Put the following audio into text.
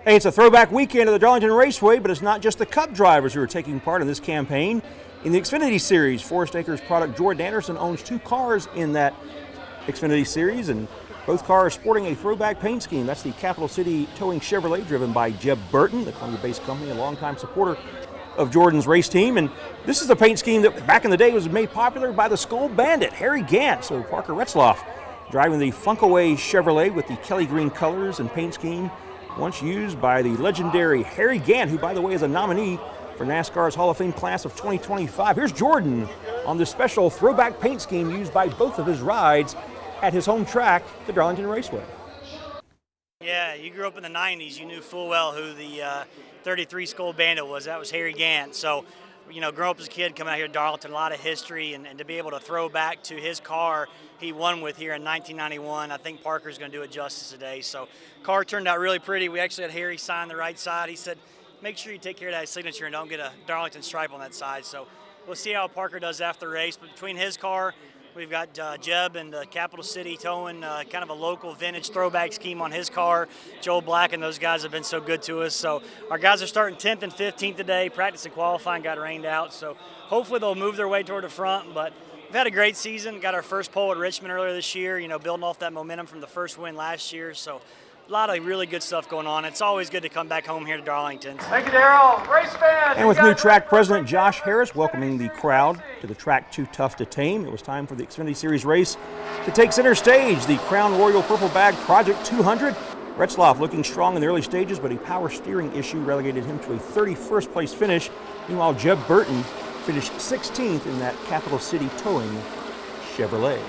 Hey, it's a throwback weekend at the Darlington Raceway, but it's not just the Cup drivers who are taking part in this campaign. In the Xfinity Series, Forest Acres product Jordan Anderson owns 2 cars in that Xfinity Series, and both cars sporting a throwback paint scheme. That's the Capital City Towing Chevrolet, driven by Jeb Burton, the Columbia-based company, a longtime supporter of Jordan's race team. And this is a paint scheme that back in the day was made popular by the Skull Bandit, Harry Gant. So Parker Retzloff driving the Funkaway Chevrolet with the Kelly green colors and paint scheme, once used by the legendary Harry Gant, who, by the way, is a nominee for NASCAR's Hall of Fame class of 2025. Here's Jordan on the special throwback paint scheme used by both of his rides at his home track, the Darlington Raceway. Yeah, you grew up in the 90s. You knew full well who the 33 Skull Bandit was. That was Harry Gant. So, you know, growing up as a kid, coming out here to Darlington, a lot of history, and to be able to throw back to his car he won with here in 1991, I think Parker's going to do it justice today. So, car turned out really pretty. We actually had Harry sign the right side. He said, make sure you take care of that signature and don't get a Darlington stripe on that side. So, we'll see how Parker does after the race. But between his car, we've got Jeb and Capital City towing kind of a local vintage throwback scheme on his car. Joel Black and those guys have been so good to us. So our guys are starting 10th and 15th today. Practice and qualifying got rained out. So hopefully they'll move their way toward the front. But we've had a great season. Got our first pole at Richmond earlier this year, you know, building off that momentum from the first win last year. So a lot of really good stuff going on. It's always good to come back home here to Darlington. Thank you, Darryl. Race fans. And with new track president Josh Harris welcoming the crowd to the track Too Tough to Tame, it was time for the Xfinity Series race to take center stage. The Crown Royal Purple Bag Project 200. Retzloff looking strong in the early stages, but a power steering issue relegated him to a 31st place finish. Meanwhile, Jeb Burton finished 16th in that Capital City Towing Chevrolet.